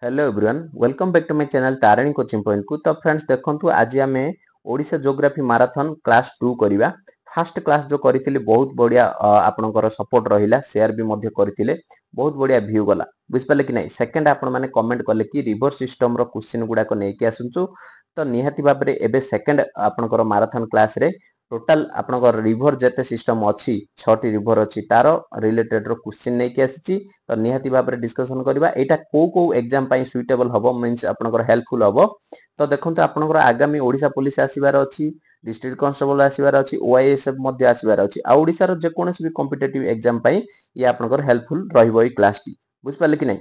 Hello everyone welcome back to my channel Tarini coaching point को। तो friends देखंतु आज आमे ओडिशा ज्योग्राफी मैराथन क्लास 2 करिवा। फर्स्ट क्लास जो करिथिले बहुत बढ़िया आपनकर सपोर्ट रहिला, शेयर भी मध्य करिथिले, बहुत बढ़िया व्यू गला बुझ पाले कि नहीं। सेकंड आपण माने कमेंट कले कि रिवर सिस्टम रो क्वेश्चन गुडा को नै कि आसुचु, तो निहाती बाबरे एबे सेकंड आपनकर मैराथन क्लास रे टोटल आपनकर रिवर जेते सिस्टम अछि 6 टी रिवर अछि तार रिलेटेड रो क्वेश्चन नै कि आसीची। तो निहाती बाबरे डिस्कशन करबा एटा को एग्जाम पई सुइटेबल हबो, मींस आपनकर हेल्पफुल हबो। तो देखंतु आपनकर आगामी ओडिशा पुलिस आसीबार अछि, डिस्ट्रिक्ट कांस्टेबल आसीबार अछि, ओआईएसएफ मध्ये आसीबार अछि। आ ओडिसा रो जे कोनोसी भी कॉम्पिटिटिव एग्जाम पई ये आपनकर हेल्पफुल रहिबो ई क्लास टी, बुझ पाले कि नै।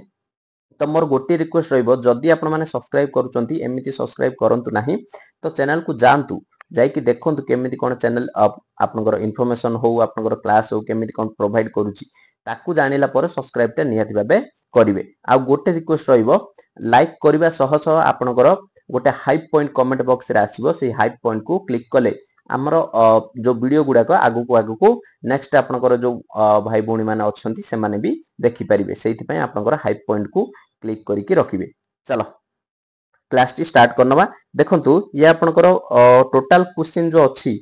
तो मोर गोटे रिक्वेस्ट रहिबो, जदि आपण माने सब्सक्राइब करूचंती एमिति सब्सक्राइब करंतु नाही, तो चैनल को जानतु जाइकी देखंतु केमिति कोन चैनल आपनकर इन्फॉर्मेशन हो, आपनकर क्लास हो केमिति कोन प्रोवाइड करूची ताकू जानिला पर सब्सक्राइब टा निहाती भाबे करिवे। आ गोटे रिक्वेस्ट रहिबो, लाइक करिबा सह सह आपनकर गोटे हाइप पॉइंट कमेंट बॉक्स रे आसीबो, से हाइप पॉइंट को क्लिक कले आमर जो वीडियो गुडा को आगु को नेक्स्ट आपनकर जो भाई भौणी माने अछंती से माने भी देखि परिबे, सेहिति पय आपनकर हाइप पॉइंट को क्लिक करिकि रखिबे। चलो क्लास टी स्टार्ट करनवा। देखंतु ये आपनकर टोटल क्वेश्चन जो अछि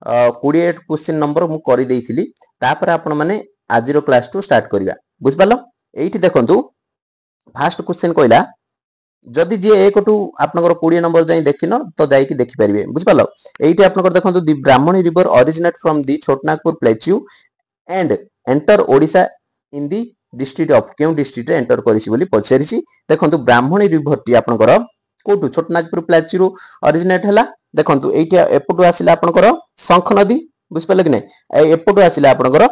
28 क्वेश्चन नंबर मु करि देइथिली, तापर आपण माने आजिरो क्लास टू स्टार्ट करिया, बुझ पालो। एइठी देखंतु फर्स्ट क्वेश्चन कहला, जदि जे एक टू आपनकर 20 नंबर जाई देखिनो तो जाई कि देखि परिबे, बुझ पालो। एइठी आपनकर देखंतु the Brahmani river originate from the Chhotanagpur plateau and enter Odisha in the district of केउ डिस्ट्रिक्ट रे एंटर करिछि बोली पछेरिछि। देखंतु ब्राह्मणी रिवर टी आपनकर कोटू छोटनागपुर प्लेच्यू रो ओरिजिनेट हला। देखंतु एइठी एपटू आसिला आपनकर शंख नदी, बुझ पाले कि नै। एपटू आसिला आपनकर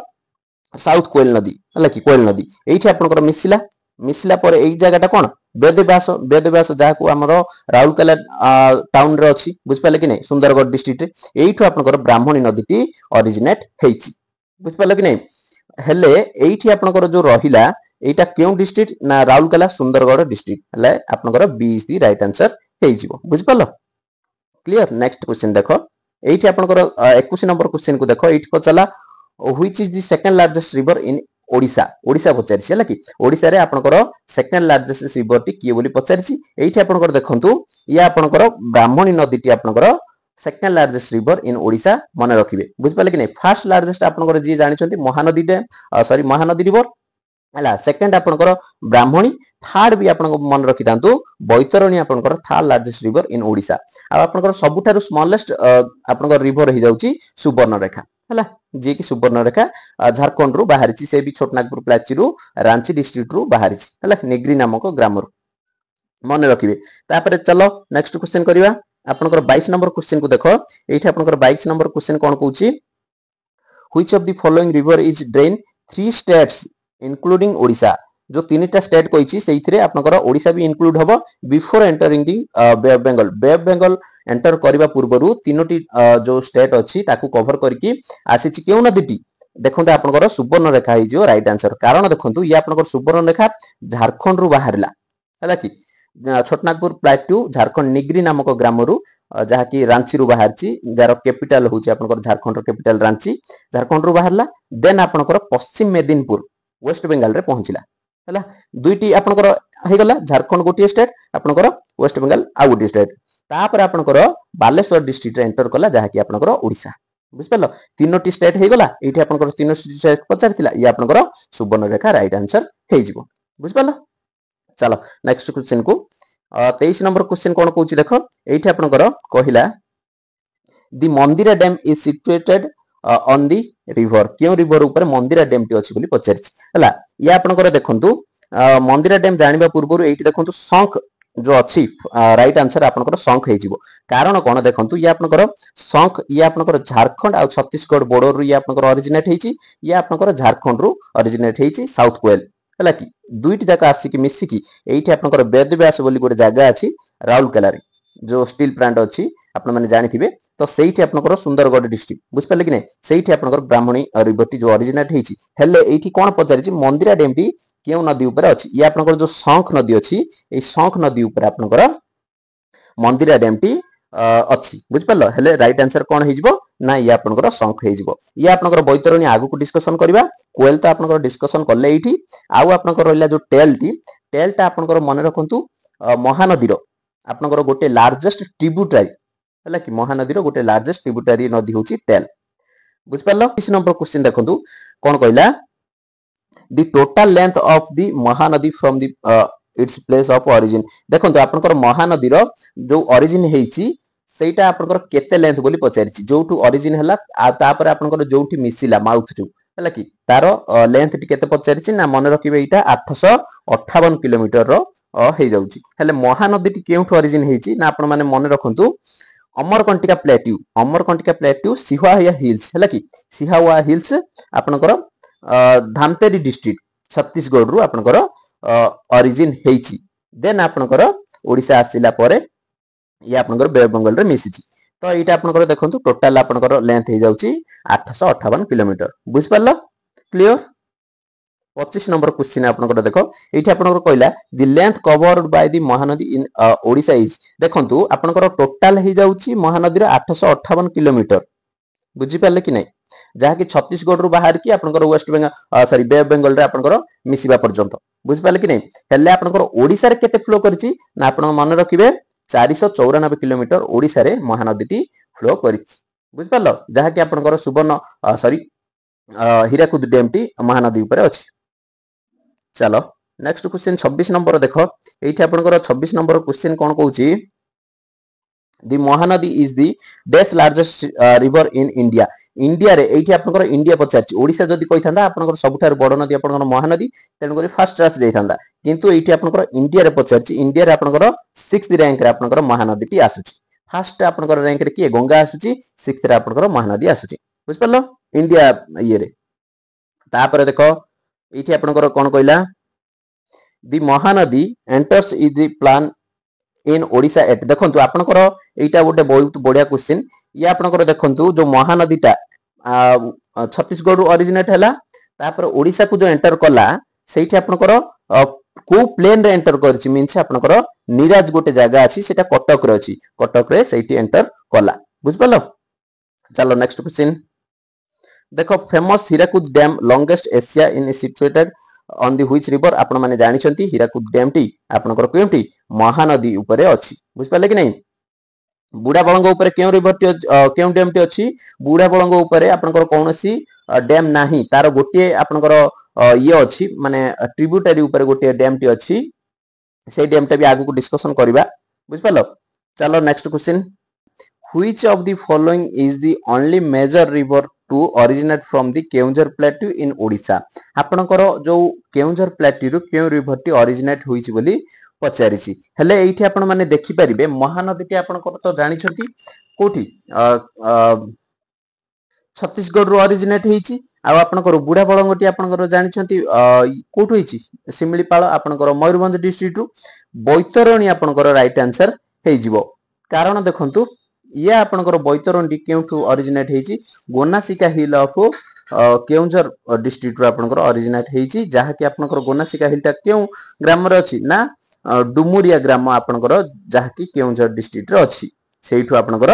साउथ कोयल नदी हला कि कोयल नदी। एइठी आपनकर मिसिला पर एई जगहटा कोन वेदव्यास जाहाकू हमरो राउरकेला टाउन रे अछि, बुझ पाले कि नै, सुंदरगढ़ डिस्ट्रिक्ट रे। एइठू आपनकर ब्राह्मणी नदी टी ओरिजिनेट हेइछि, बुझ पाले कि नै। हेले एइठी आपनकर जो रहिला एटा केउ डिस्ट्रिक्ट ना राउरकेला सुंदरगढ़ डिस्ट्रिक्ट, हेले आपनकर B is the right answer हेइजिवो, बुझ पालो। क्लियर। नेक्स्ट क्वेश्चन देखो, एइठी आपनकर 21 नंबर क्वेश्चन को देखो। एइठी पचला which is the second largest river in Odisha. Odisha पचारिछि हला कि ओडिशा रे आपनकर सेकंड लार्जेस्ट रिवर टी किए बोली पचारिछि। एइठी आपनकर देखंतु या आपनकर ब्राह्मणी नदी टी आपनकर second largest river in Odisha मन रखिबे, बुझ पाले कि नै। फर्स्ट लार्जेस्ट आपनकर जी जानिछंती Mahanadi dam sorry Mahanadi river हला। सेकंड आपनकर ब्राह्मणी, थर्ड भी आपन मन रखि तांतु बैतरणी आपनकर third largest river in Odisha. आ आपनकर सबुठारु स्मॉलेस्ट आपनकर रिवर हि जाउची सुवर्णरेखा हला, जे कि सुवर्णरेखा झारखंड रु बाहरिची, से भी छोटनागपुर प्लेच्यू रु रांची डिस्ट्रिक्ट रु बाहरिची हला, निग्री नामक ग्राम रु मन रखिबे। तापर चलो नेक्स्ट क्वेश्चन करिवा। आपनकर 22 नंबर क्वेश्चन को देखो। एठी आपनकर 22 नंबर क्वेश्चन कोन कहूची, which of the following river is drain 3 states including Odisha. जो तीनटा स्टेट कहिची सेइथिरे आपनकर ओडिशा भी इंक्लूड हबो before entering the Bay of Bengal. Bay of Bengal enter करबा पूर्वरु तीनोटी जो स्टेट अछि ताकू कवर करके आसीची केउ नदीटी। देखंतु आपनकर सुवर्णरेखा हि जो राइट आंसर, कारण देखंतु ये आपनकर सुवर्णरेखा झारखंड रु बाहरिला हला कि छोटनागपुर प्लेट्यू झारखंड निग्री नामक ग्राम रु जहा कि रांची रु बाहरची, जार कैपिटल होची आपनकर झारखंड रो कैपिटल रांची, झारखंड रु बाहरला। देन आपनकर पश्चिम मेदिनीपुर वेस्ट बेंगल रे पहुंचिला हला। दुईटी आपनकर हे गला, झारखंड गोटी स्टेट, आपनकर वेस्ट बेंगल आ गोटी स्टेट। तापर आपनकर बालेश्वर डिस्ट्रिक्ट रे एंटर कला जहा कि आपनकर ओडिशा, बुझ पालो। तीनोटी स्टेट हे गला। एठी आपनकर तीनोटी स्टेट पचारथिला, ये आपनकर सुवर्णरेखा राइट आंसर हेजिवो, बुझ पालो। चलो नेक्स्ट क्वेश्चन को 23 नंबर क्वेश्चन कोन कहूची देखो। एठी आपनकर कहिला the Mandira dam is situated on the river. केउ रिवर ऊपर मंदिरा डैम टी अछि बोली पचारछि हला। या आपनकर देखंतु मंदिरा डैम जानिबा पूर्वरु एठी देखंतु शंख जो अछि राइट आंसर आपनकर शंख हेजिवो। कारण कोन देखंतु या आपनकर शंख या आपनकर झारखंड आ छत्तीसगढ़ बॉर्डर रु या आपनकर ओरिजिनेट हेछि, या आपनकर झारखंड रु ओरिजिनेट हेछि साउथ कोयल हला कि दुईटी जाका आसी कि मिसी कि एठी आपनकर वेदव्यास बोली गोटे जागा अछि राउरकेला रे, जो स्टील प्लांट अछि आपन माने जानिथिबे। तो सेठी आपनकर सुंदरगढ़ डिस्ट्रिक्ट, बुझ पाले कि नै। सेठी आपनकर ब्राह्मणी रिवर टी जो ओरिजिनेट हेछि, हेले एठी कोन पचारिछि मंदिरा डैम टी केउ नदी ऊपर अछि। या आपनकर जो शंख नदी अछि, ए शंख नदी ऊपर आपनकर मंदिरा डैम टी अछि, बुझ पालो। हेले राइट आंसर कोन हेजिवो, ना ये आपनकर शंख हे जिवो ये आपनकर बैतरणी आगु को डिस्कशन करबा कोएल तो आपनकर डिस्कशन करले एठी आउ आपनकर रहला जो टेलटा आपनकर मन रखंतु महानदी रो आपनकर गोटे लार्जेस्ट ट्रिब्यूटरी हला कि महानदी रो गोटे लार्जेस्ट ट्रिब्यूटरी नदी होची टेल बुझ पारलो 20 नंबर क्वेश्चन देखंतु कोन कहला the total length of the Mahanadi from the its place of origin देखंतु आपनकर महानदी रो जो ओरिजिन हेची सेटा आपनकर केते लेंथ बोली पचारिछि जोटू ओरिजिन हला आ तापर आपनकर जोठी मिसिला माउथ टू हला कि तारो लेंथ टी केते पचारिछि ना मन रखिबे एटा 858 किलोमीटर रो हे जाउछि हेले महानदी टी केउठ ओरिजिन हेछि ना आपन माने मन रखंतु अमरकंटिका प्लेट्यू सिहावा हिल्स हला कि सिहावा हिल्स आपनकर धामतेरी डिस्ट्रिक्ट छत्तीसगढ़ रु आपनकर ओरिजिन हेछि देन आपनकर ओडिसा आसिला परे ये आपनकर बे बंगाल रे मिसिछि तो एटा आपनकर देखंतु टोटल आपनकर लेंथ हे जाउछि 858 किलोमीटर बुझ पारलो क्लियर 25 नंबर क्वेश्चन आपनकर देखो एठी आपनकर कहला the length covered by the Mahanadi in Odisha is देखंतु आपनकर टोटल हे जाउछि महानदी रे 858 किलोमीटर बुझि पारले कि नै जहा कि छत्तीसगढ़ रु बाहर की आपनकर वेस्ट बंगाल सॉरी बे बंगाल रे आपनकर मिसिबा पर्यंत बुझि पारले कि नै हेले आपनकर ओडिसा रे केते फ्लो करछि ना आपन मन रखिबे 494 किलोमीटर ओडिसा रे महानदी टी फ्लो करिछि बुझ पारलो जहा कि आपनकर सुवर्ण sorry Hirakud dam T Mahanadi ऊपर अछि चलो नेक्स्ट क्वेश्चन 26 नंबर देखो एठी आपनकर 26 नंबर क्वेश्चन कोन कहूची the Mahanadi is the dash largest river in India India रे एठी आपनकर इंडिया पचारछि ओडिसा जदी कहिथांदा आपनकर सबठार बड़ नदी आपनकर महानदी तेन करी फर्स्ट क्लास देइथांदा किंतु एठी आपनकर इंडिया रे पचारछि इंडिया रे आपनकर 6th रैंक रे आपनकर महानदी टी आसुछि फर्स्ट आपनकर रैंक रे की गंगा आसुछि 6th रे आपनकर महानदी आसुछि बुझ परलो इंडिया ये रे तापर देखो एठी आपनकर कोन कहला the Mahanadi enters is the plan in Odisha एट देखंतु आपनकर एटा गोटे बहुत बढ़िया क्वेश्चन ये आपनकर देखंतु जो महानदीटा छत्तीसगढ़ रु ओरिजिनेट हैला तापर ओडिसा को जो एंटर कला सेठी आपनकर को प्लेन रे एंटर करछि मींस आपनकर निराज गोटे जगह अछि सेटा कटक रे अछि कटक रे सेठी एंटर कला बुझ पालो चलो नेक्स्ट क्वेश्चन देखो famous Hirakud dam longest Asia in situated on the which river आपण माने जानि छंती हीराकुद डैम टी आपनकर केउटी महानदी ऊपर अछि बुझ पाले कि नै बुढ़ा बळंग ऊपर केउ रिवर टी केउ डैम टी अछि बुढ़ा बळंग ऊपर आपनकर कोनोसी डैम नाही तार गोटे आपनकर ये अछि माने ट्रिब्यूटरी ऊपर गोटे डैम टी अछि से डैम टा भी आगु को डिस्कशन करबा बुझ पालो चलो next question Which of the following is the only major river to originate from the Keonjhar plateau in Odisha आपनकर जो केउंझर प्लेट्यू रु केउ रिवर टी ओरिजिनेट होईची बोली पचारिछि हेले एठी आपण माने देखि परिबे महानदी टी आपनकर तो जानि छथि कोठी छत्तीसगढ़ रु ओरिजिनेट हेची आ आपनकर बुढ़ा बळंगटी आपनकर जानि छथि कोठ होईची सिमलीपाल आपनकर मयूरभंज डिस्ट्रिक्ट रु बैतरणी आपनकर राइट आंसर हे जिवो कारण देखंतु ये आपनकर बैतरणी केउठु ओरिजिनेट हेची गोनासिका हिल ऑफ केउंझर डिस्ट्रिक्ट रो आपनकर ओरिजिनेट हेची जहा कि आपनकर गोनासिका हिलटा केउ ग्राम रे अछि ना डुमुरिया ग्राम आपनकर जहा कि केउंझर डिस्ट्रिक्ट रे अछि सेइठु आपनकर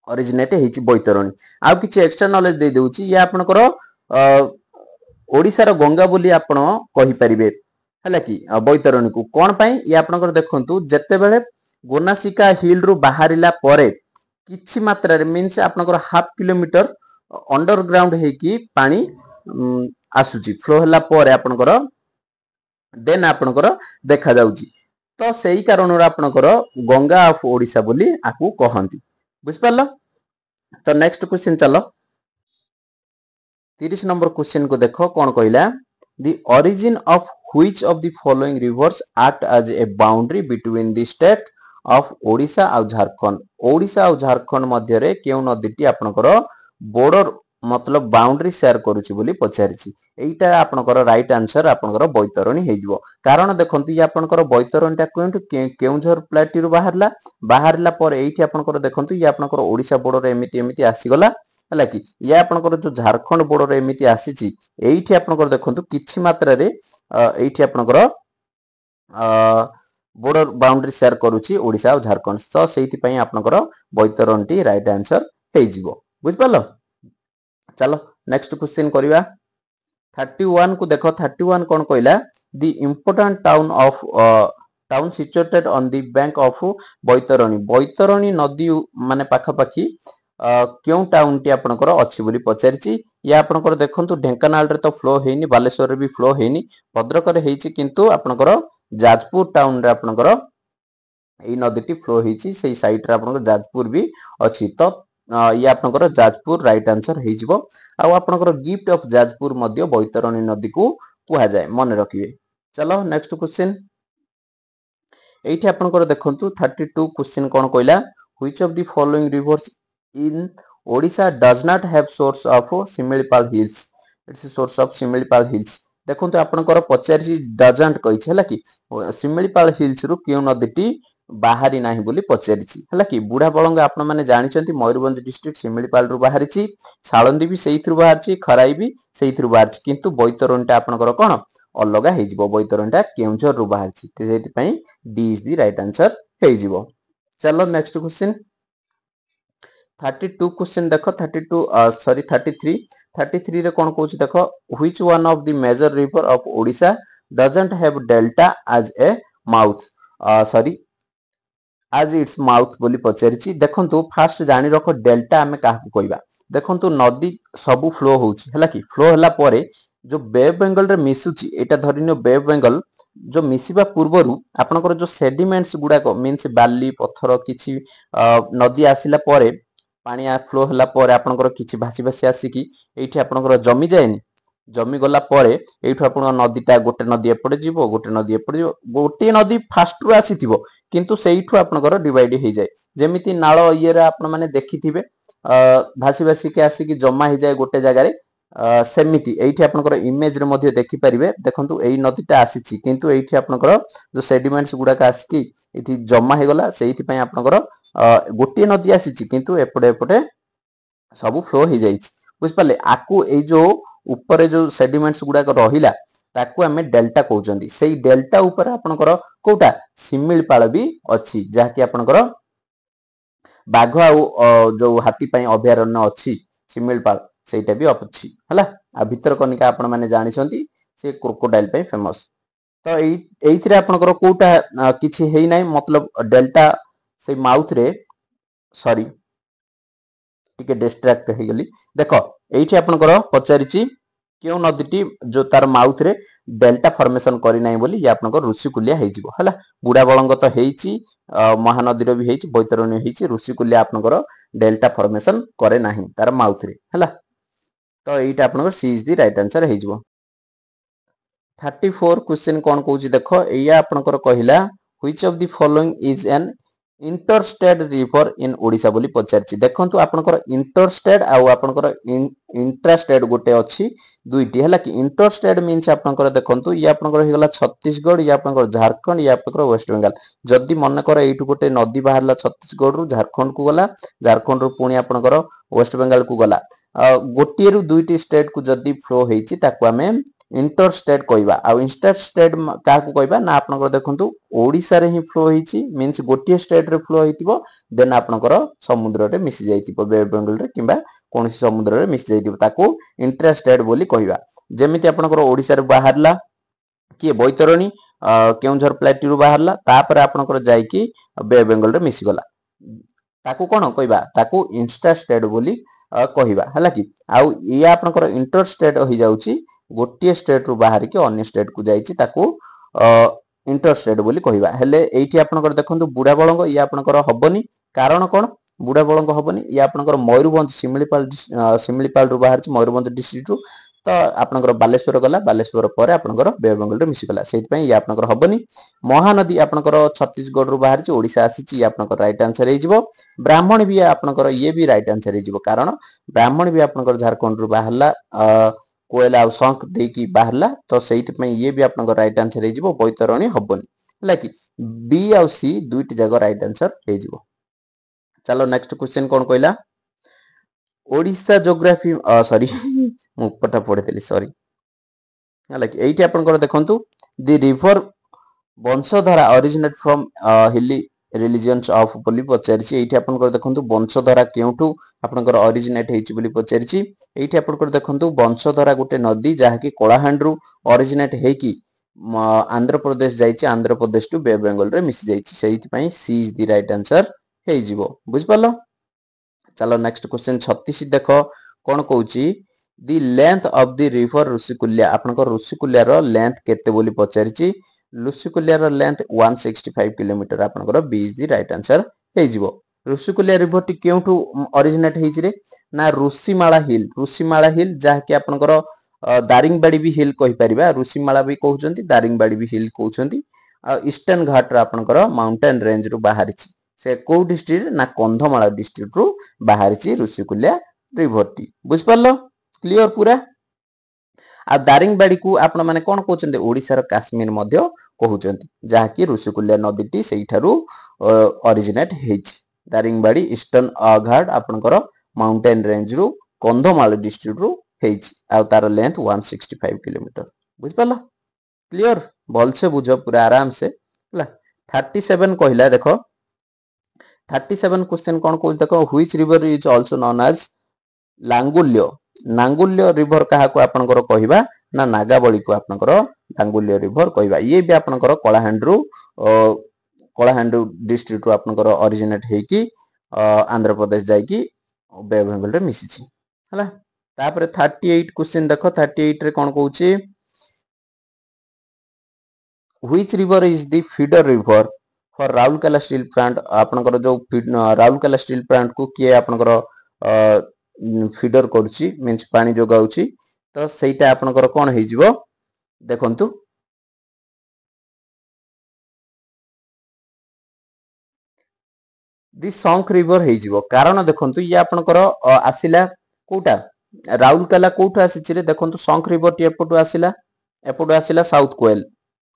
ओरिजिनेट हेची बैतरणी आ किछि एक्स्ट्रा नॉलेज दे देउची ये आपनकर ओडिसा रो गंगा बोली आपण कहि परिबे हला कि बैतरणी को कोन पई ये आपनकर देखंतु जत्ते बेले गोनासिका हिल रु बाहरिला परे किछि मात्रा रे मींस आपनकर हाफ किलोमीटर अंडरग्राउंड हे कि पानी आसुची फ्लो हला परे आपनकर देन आपनकर देखा जाउची तो सेही कारण रे आपनकर गंगा ऑफ ओडिसा बोली आकू कहंती बुझ पारलो तो नेक्स्ट क्वेश्चन चलो 30 नंबर क्वेश्चन को देखो कोन कहला the origin of which of the following rivers act as a boundary between the state of Odisha और झारखंड मध्य रे केउ नदीटी आपनकर बॉर्डर मतलब बाउंड्री शेयर करूची बोली पचारिछि एटा आपनकर राइट आंसर आपनकर बैतरणी हे जिवो कारण देखंतु ये आपनकर बैतरणीटा केउंझर प्लेट्यू बाहरला पर एठी आपनकर देखंतु ये आपनकर ओडिसा बॉर्डर एमिति एमिति आसी गला हला कि ये आपनकर जो झारखंड बॉर्डर एमिति आसीची एठी आपनकर देखंतु किछि मात्रा रे एठी आपनकर बॉर्डर बाउंड्री शेयर करूची ओडिसा और झारखंड तो सेहिति पई आपनकर बैतरणीटी राइट आंसर हे जिवो बुझ पालो। चलो नेक्स्ट क्वेश्चन करिवा 31 को देखो 31 कौन कहला the important town of town situated on the bank of Baitarani Baitarani नदी माने पाखापाखी क्यों टाउन टी आपनकर अछि बोली पचारिछि या आपनकर देखंतु ढेंकानाल रे तो फ्लो हेनी बालेश्वर रे भी फ्लो हेनी भद्रक रे हेछि किंतु आपनकर जाजपुर टाउन रे आपनकर एई नदी टी फ्लो हेछि सेई साइड रे आपनकर जाजपुर भी अछि तो ये आपनकर जाजपुर राइट आंसर हे जिवो आ आपनकर गिफ्ट ऑफ जाजपुर मध्य बैतरणी नदी को कुहा जाय मन रखिबे। चलो नेक्स्ट क्वेश्चन एठी आपनकर देखंतु 32 क्वेश्चन कोन कहला which of the following reverse in Odisha does not have source of Similipal hills it's source of Similipal hills देखंतु आपनकर पचारि डजंट कहिछ हला कि सिमिलीपाल हिल्स रु केउ नदीटी बाहरी नाही बोली पचारिछि हला कि बुढ़ा बळंग आपण माने जानिचंती मयूरभंज डिस्ट्रिक्ट सिमिलीपाल रु बाहरिछि साळंदी भी सेइथरु बाहरिछि खराई भी सेइथरु बाहरिछि किंतु बैतरणीटा आपनकर कोन अलगा हे जिवो बैतरणीटा केउंझर रु बाहरिछि सेति पई D is the right answer हे जिवो। चलो नेक्स्ट क्वेश्चन 32 क्वेश्चन देखो 32 सॉरी 33 रे कोन कहूछि देखो which one of the major river of Odisha doesn't have delta as a mouth sorry as its mouth बोली पचारिछि देखंतु फास्ट जानि रखो डेल्टा हमें काहकु कहबा देखंतु नदी सब फ्लो होउछि हला कि फ्लो हला परे जो बे ऑफ बेंगल रे मिसुछि एटा धरिनो बे ऑफ बेंगल जो मिसिबा पूर्वरु आपनकर जो सेडिमेंट्स गुडा को मींस बाली पत्थर किछि नदी आसिला परे पानी फ्लो हला परे आपनकर किछि भासी भासी आसी कि एठी आपनकर जमी जायनि जमी गला परे एठु आपण नदीटा गोटे नदी एपटे जीवो गोटे नदी एपटे जीवो गोटे नदी फास्ट रु आसीथिबो किंतु सेइठु आपनकर डिवाइड हे जाय जेमिति नाळ इये रे आपण माने देखिथिबे भासी भासी के आसी कि जमा हे जाय गोटे जगह रे सेमिति एठी आपनकर इमेज रे मध्ये देखि परिबे देखंतु एई नदीटा आसीछि किंतु एठी आपनकर जो सेडिमेंट्स गुडा का आसी कि एठी जमा हे गला सेइथि पय आपनकर गोटे नदी आसीछि किंतु एपटे एपटे सब फ्लो हे जायछि बुझ पाले आकु एई जो ऊपर जो सेडिमेंट्स गुडा रहिला ताकू हमें डेल्टा कहउचंदी सेई डेल्टा ऊपर आपनकर कोटा सिमिलपाल भी अछि जहा कि आपनकर बाघ आ जो हाथी पई अभयारण्य अछि सिमिलपाल सेटा भी अछि हला आ भीतर कनिका आपण माने जानि छंती से क्रोकोडाइल पई फेमस तो एइथरे आपनकर कोटा किछि हेइ नै मतलब डेल्टा से माउथ रे सॉरी टिके डिस्ट्रैक्ट हे गेली देखो एइठी आपनकर पचारिछि क्यों नदीटी जो तार माउथ रे डेल्टा फॉर्मेशन करि नै बोली या आपनकर ऋषिकुलिया हे जिवो हला बुढ़ा बळंग तो हेइछि महानदी रो भी हेइछि बैतरणी हेइछि ऋषिकुलिया आपनकर डेल्टा फॉर्मेशन करे नाही तार माउथ रे हला तो एइटा आपनकर सी इज द राइट आंसर हे जिवो। 34 क्वेश्चन कोन कहूछि देखो एया आपनकर कहिला which of the following is an interstate river in Odisha बोली पचारछि देखंतु आपनकर इंटरस्टेट आ आपनकर इंट्रास्टेट गोटे अछि दुईटी हला कि इंटरस्टेट मीन्स आपनकर देखंतु या आपनकर हे गला छत्तीसगढ़ या आपनकर झारखंड या आपनकर वेस्ट बंगाल जदी मन कर एठु गोटे नदी बाहरला छत्तीसगढ़ रु झारखंड को गला झारखंड रु पुणी आपनकर वेस्ट बंगाल को गला गोटे रु दुईटी स्टेट को जदी फ्लो हेछि ताकू हमें इंटरस्टेट कहबा आ इंटरस्टेट काकू कहबा ना आपनकर देखंतु ओडिसा रे ही फ्लो हेछि मींस गोटे स्टेट रे फ्लो हेतिबो देन आपनकर समुद्र रे मिसि जाइतिबो बे बेंगल रे किबा कोनसी समुद्र रे मिसि जाइतिबो ताकू इंटरस्टेट बोली कहबा जेमिति आपनकर ओडिसा रे बाहरला कि बैतरणी केउंझर प्लेटी रु बाहरला तापर आपनकर जाई कि बे बेंगल रे मिसि गला ताकू कोन कहबा ताकू इंटरस्टेट बोली कहबा हला कि आ या आपनकर इंटरस्टेट हो जाउची गोटे स्टेट रु बाहर के अन्य स्टेट को जाइछि ताकू इंटरस्टेट बोली कहबा हेले एठी आपनकर देखंतु बुढ़ा बळंग या आपनकर हबनी कारण कोन बुढ़ा बळंग हबनी या आपनकर मयूरभंज सिमिलीपाल रु बाहर छि मयूरभंज डिस्ट्रिक्ट रु तो आपनकर बालेश्वर गला बालेश्वर परे आपनकर बे बेंगल रे मिसि गला सेति पई या आपनकर हबनी महानदी आपनकर छत्तीसगढ़ रु बाहर छि ओडिसा आसी छि आपनकर राइट आंसर हे जिवो ब्राह्मण भी आपनकर ये भी राइट आंसर हे जिवो कारण ब्राह्मण भी आपनकर झारखंड रु बाहरला कोयला और शंख देकी बाहरला तो सेति पई ये भी आपनकर राइट आंसर हे जिवो बैतरणी हबनी हला कि बी और सी दुईटी जगह राइट आंसर हे जिवो। चलो नेक्स्ट क्वेश्चन कोन कहला ओडिशा ज्योग्राफी सॉरी मु पटा पढे देली सॉरी हला कि एठी आपनकर देखंतु the river Vamsadhara originate from hilly regions of बोली पचारिछि एठी आपनकर देखंतु वंशधारा केउठु आपनकर ओरिजिनेट हेछि बोली पचारिछि एठी आपनकर देखंतु वंशधारा गोटे नदी जाहाकि कलाहांडरू ओरिजिनेट हेकि आंध्र प्रदेश जाइछि आंध्र प्रदेश टू बे बेंगल रे मिसि जाइछि सेहिति पई C is the right answer हेइ जिवो बुझ पालो। चलो नेक्स्ट क्वेश्चन 36 देखो कोन कहूछि the length of the river Rushikulya आपनकर ऋषिकुल्या रो लेंथ केते बोली पचारिछि ऋषिकुल्या रो लेंथ 165 किलोमीटर आपनकर B is the right answer हेइ जिवो। ऋषिकुल्या रिवर टी केउठु ओरिजिनेट हेछि रे ना ऋषिमाला हिल जाहाकि आपनकर दारिंगबाड़ी भी हिल कहि परिबा ऋषिमाला भी कहउचंती दारिंगबाड़ी भी हिल कहउचंती ईस्टर्न घाट रो आपनकर माउंटेन रेंज रो बाहरिछि से को डिस्ट्रिक्ट ना कंधमाला डिस्ट्रिक्ट रो बाहरिछि ऋषिकुल्या रिवर टी बुझ पालो क्लियर पूरा। आ दारिंगबाड़ी को आपण माने कोन कहउचंती ओडिसा रो काश्मीर मध्य कहउचंती जाहाकि ऋषिकुल्या नदी टी सेइठारू ओरिजिनेट हेछि दारिंगबाड़ी ईस्टर्न घाट आपनकर माउंटेन रेंज रो कंधमाला डिस्ट्रिक्ट रो हेछि आ तार लेंथ 165 किलोमीटर बुझ पालो क्लियर भल से बुझो पूरा आराम से हला। 37 कहिला देखो 37 क्वेश्चन कोन कहउछ देखो which river is also known as Nangulya river कहा को आपनकर कहिबा ना नागाबली को आपनकर नांगुल्य रिवर कहिबा ये भी आपनकर कलाहांडू डिस्ट्रिक्ट रो आपनकर ओरिजिनेट हेकी आंध्र प्रदेश जाईकी बे बेंगल रे मिसिछि हला। तापर 38 क्वेश्चन देखो 38 रे कोन कहउछि which river is the feeder river for Rourkela steel plant आपनकर जो राउरकेला स्टील प्लांट को किए आपनकर फीडर करूची मींस पानी जोगाउची तो सेटा आपनकर कोन हेइ जिवो देखंतु दि शंख रिवर हेइ जिवो कारण देखंतु ये आपनकर आसिला कोटा राउरकेला कोठु आसीछि रे देखंतु शंख रिवर टी एपटु आसिला साउथ कोएल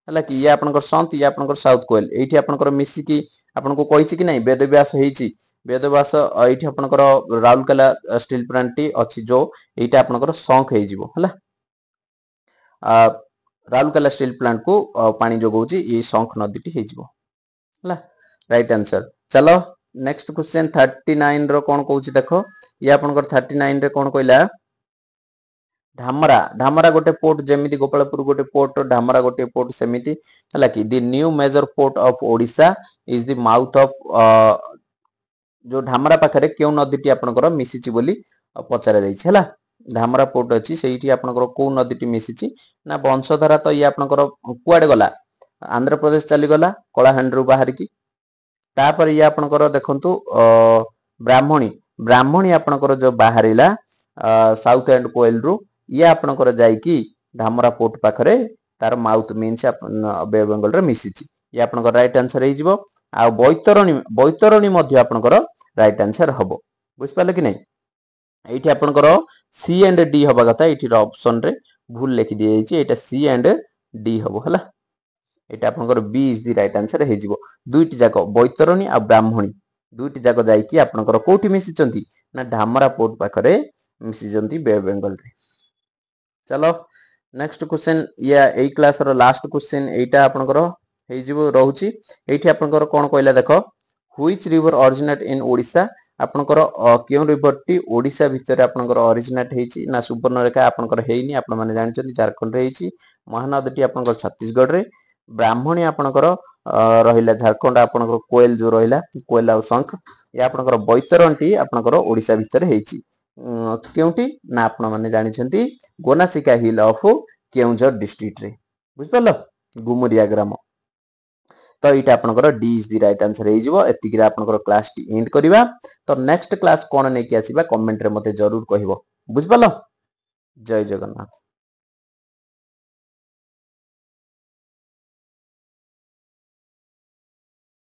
हला कि ये आपनकर संत ये आपनकर साउथ कोएल एठी आपनकर मिसी की आपनको कहिछि कि नै वेदव्यास हेइछि वेदव्यास एठी आपनकर राउरकेला स्टील प्लांट टी अछि जो एटा आपनकर शंख हेइ जिवो हला राउरकेला स्टील प्लांट को पानी जोगौछि ए शंख नदी टी हेइ जिवो हला राइट आंसर। चलो नेक्स्ट क्वेश्चन 39 रो कोन कहउछि देखो ये आपनकर 39 रे कोन कहला धामरा गोटे पोर्ट जेमिति गोपालपुर गोटे पोर्ट धामरा गोटे पोर्ट सेमिति हला कि the new major port of Odisha is the mouth of जो धामरा पाखरे केउ नदी टी आपनकर मिसिछि बोली पचारा जाइछि हला धामरा पोर्ट अछि सेइठी आपनकर को नदी टी मिसिछि ना वंशधारा तो ये आपनकर कुआडे गला आंध्र प्रदेश चली गला कलाहांडरू बाहर की तापर ये आपनकर देखंतु ब्राह्मणी आपनकर जो बाहरिला साउथ एंड कोएल रू ये आपनकर जाईकी धामरा पोर्ट पाखरे तार माउथ मीन्स बे बेंगल रे मिसिछि ये आपनकर राइट आंसर हेइ जिवो आ बैतरणी मध्य आपनकर राइट आंसर हबो बुझ पाले कि नै एठी आपनकर सी एंड डी हबा कथा एठी ऑप्शन रे भूल लिखि दिए जाइछि एटा सी एंड डी हबो हला एटा आपनकर B is the right answer हेइ जिवो दुईटी जाको बैतरणी आ ब्राह्मणी दुईटी जाको जाईकी आपनकर कोठी मिसिचंती ना धामरा पोर्ट पाखरे मिसिचंती बे बेंगल रे। चलो नेक्स्ट क्वेश्चन या ए क्लास रो लास्ट क्वेश्चन एटा आपनकर हेइ जिवो रहउची एठी आपनकर कोन कहला देखो which river originate in Odisha आपनकर केउ रिवर टी ओडिशा भितर आपनकर ओरिजिनेट हेछि ना सुवर्णरेखा आपनकर हेइनी आपन माने जानिचंती झारखंड रे हेछि महानदी टी आपनकर छत्तीसगढ़ रे ब्राह्मणी आपनकर रहिला झारखंड आपनकर कोएल जो रहिला कोएल आ शंख ये आपनकर बैतरण टी आपनकर ओडिशा भितर हेछि केउटी ना आपन माने जानिचंती गोनासिका हिल ऑफ केउंझर डिस्ट्रिक्ट रे बुझ पालो गुमुरिया ग्राम तो ये आपनकर D is the right answer हेइ जिवो एतिकी रे आपनकर क्लास टी एंड करिवा तो नेक्स्ट क्लास कोन नै कि आसीबा कमेंट रे मते जरूर कहिवो बुझ पालो जय जगन्नाथ।